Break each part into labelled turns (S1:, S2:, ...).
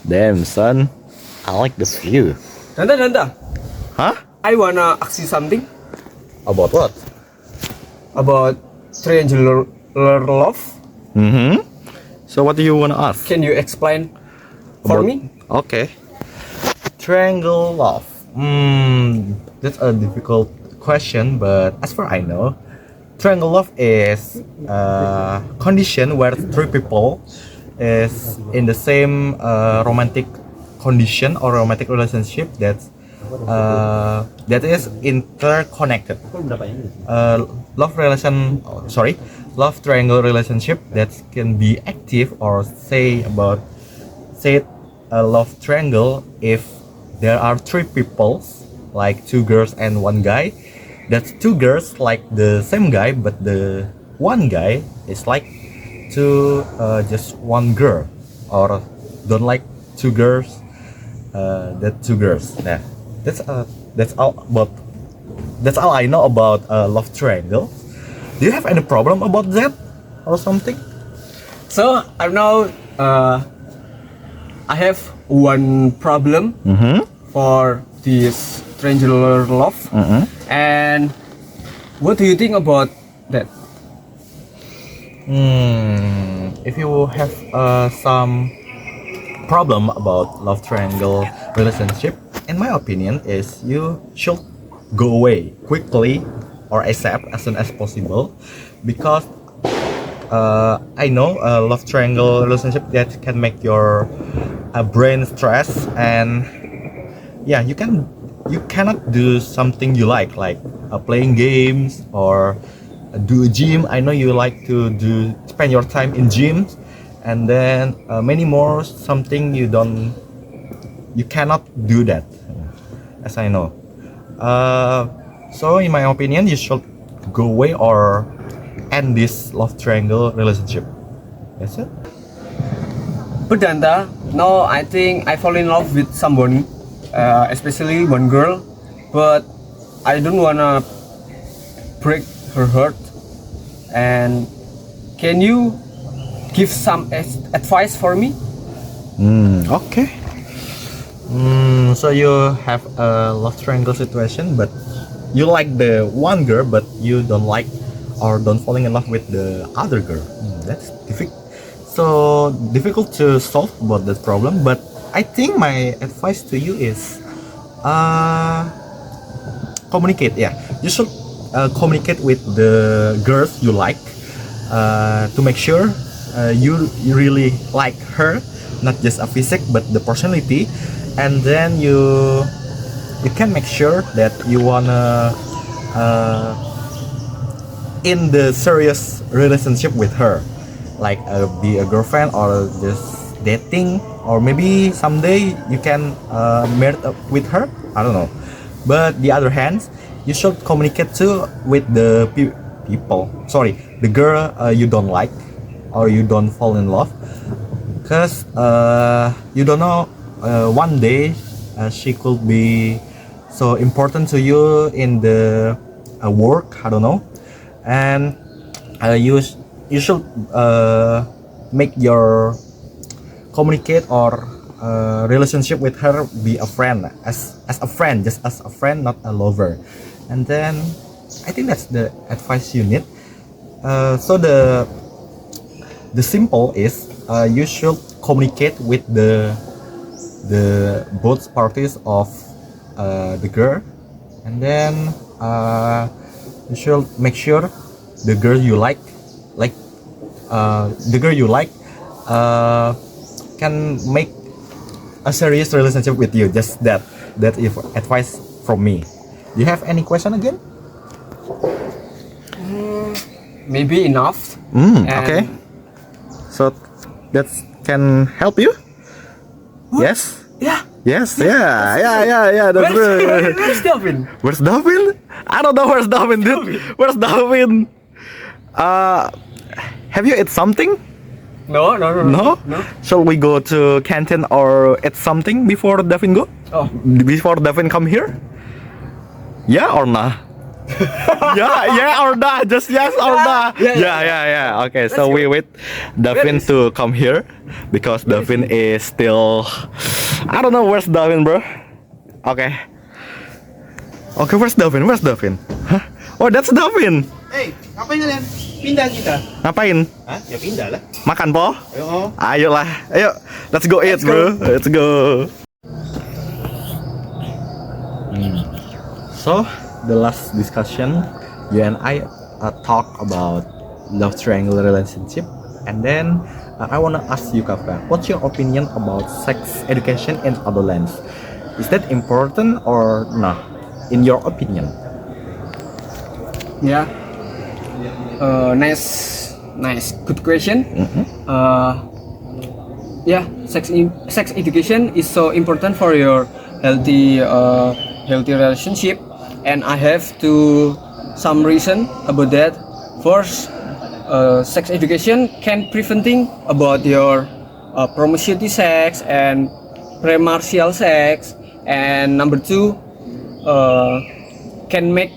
S1: Damn, son. I like this view.
S2: Danta.
S1: Huh?
S2: I wanna ask you something
S1: About what?
S2: about triangular love.
S1: Mm-hmm. So what do you wanna ask?
S2: Can you explain for
S1: About-
S2: me?
S1: Okay. Triangle love. That's a difficult question, but as far I know, triangle love is a condition where three people is in the same romantic condition or romantic relationship that is interconnected. Love triangle relationship that can be active or say a love triangle if there are three people, like two girls and one guy. That's two girls like the same guy, but the one guy is like to just one girl, or don't like two girls. That two girls. Yeah, that's all about. That's all I know about love triangle. Do you have any problem about that or something?
S2: So I know I have one problem for this triangular love. And what do you think about that?
S1: If you have some problem about love triangle relationship, in my opinion, is you should go away quickly or ASAP as soon as possible, because I know a love triangle relationship that can make your brain stress, and yeah, you cannot do something you like playing games or do a gym. I know you like to spend your time in gyms, and then many more something you cannot do that, as I know. So in my opinion, you should go away or end this love triangle relationship. That's it.
S2: But Danta, no, I think I fall in love with someone, especially one girl, but I don't wanna break her heart. And can you give some advice for me?
S1: Okay. So you have a love triangle situation, but you like the one girl, but you don't like or don't falling in love with the other girl. That's difficult to solve about that problem. But I think my advice to you is communicate. Yeah, you should communicate with the girls you like to make sure you really like her, not just a physique but the personality, and then you can make sure that you wanna in the serious relationship with her, like be a girlfriend or just dating, or maybe someday you can marry up with her. I don't know. But the other hand, you should communicate too with the the girl you don't like or you don't fall in love, because you don't know, one day she could be so important to you in the work. I don't know, and you should make your communicate or relationship with her be a friend, as a friend, just as a friend, not a lover. And then I think that's the advice you need. So the simple is you should communicate with the both parties of the girl, and then you should make sure the girl you like can make a serious relationship with you. Just that is advice from me. Do you have any question again?
S2: Maybe enough.
S1: Okay. So that can help you?
S2: What?
S1: Yes.
S2: Yeah.
S1: Yes. Yeah. That's good.
S2: Where's Delvin?
S1: Where's Davin? I don't know where's Davin, dude. Where's Davin? Have you eat something?
S2: No.
S1: No? Shall we go to canteen or eat something before Davin go?
S2: Oh,
S1: Before Davin come here? Yeah or nah? Yeah or nah, just yes or nah. Yeah. Okay, so we wait Davin to come here because Davin is still, I don't know where's Davin, bro. Okay, where's Davin? Hah? Oh, that's Davin.
S3: Hey, ngapain kalian? Pindah kita.
S1: Ngapain?
S3: Hah? Ya pindah lah.
S1: Makan po?
S3: Ayo.
S1: Ayolah, ayo, let's go eat, bro. Let's go. So the last discussion, you and I talk about love triangle relationship, and then I wanna ask you, Kafka, what's your opinion about sex education in adolescence? Is that important or not? In your opinion?
S2: Yeah. Nice. Good question. Yeah, sex education is so important for your healthy relationship, and I have some reason about that. First, sex education can preventing about your promiscuity sex and premarital sex, and number two, can make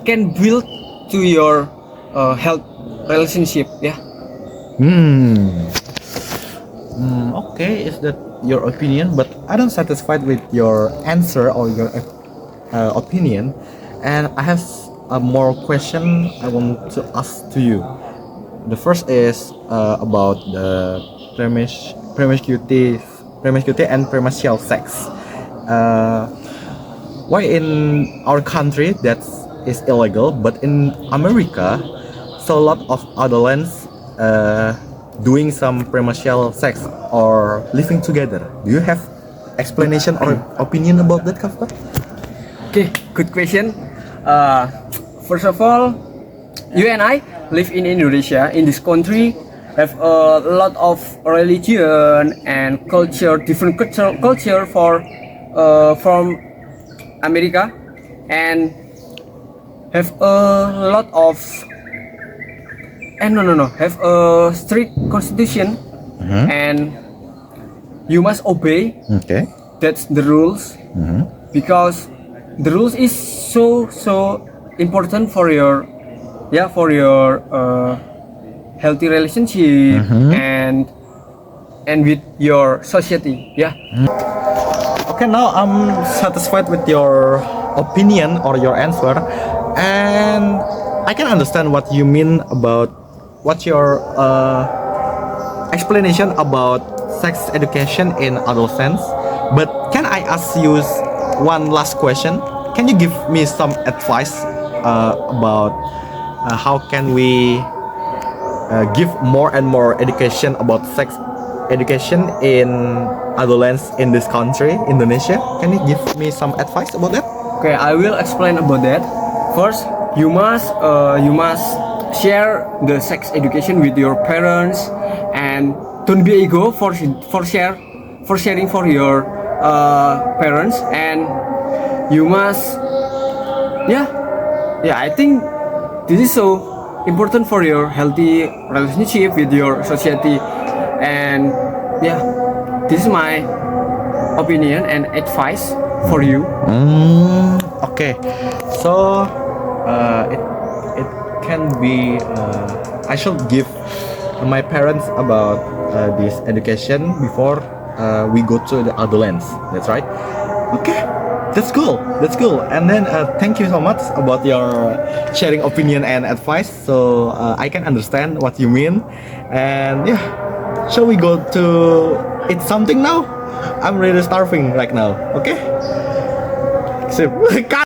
S2: can build to your health relationship.
S1: Okay, is that your opinion? But I don't satisfied with your answer or your opinion, and I have a more question I want to ask to you. The first is about the promiscuity and premarital sex. Why in our country that is illegal, but in America, so a lot of adolescents doing some premarital sex or living together. Do you have explanation or opinion about that, Kafka?
S2: Okay, good question. First of all, you and I live in Indonesia. In this country, have a lot of religion and culture, different culture from America, and have a lot of have a strict constitution, and you must obey.
S1: Okay.
S2: That's the rules, because the rules is so important for your healthy relationship and with your society.
S1: Okay, now I'm satisfied with your opinion or your answer, and I can understand what you mean about what's your explanation about sex education in adolescence. But can I ask you one last question? Can you give me some advice about how can we give more and more education about sex education in adolescence in this country, Indonesia? Can you give me some advice about that?
S2: Okay, I will explain about that. First, you must share the sex education with your parents, and don't be ego for sharing for your parents, and you must I think this is so important for your healthy relationship with your society, and this is my opinion and advice for you.
S1: Okay, so it can be I should give my parents about this education before we go to the adolescence. That's right. Okay, that's cool. And then thank you so much about your sharing opinion and advice. So I can understand what you mean. And shall we go to eat something now? I'm really starving right now. Okay. Sip.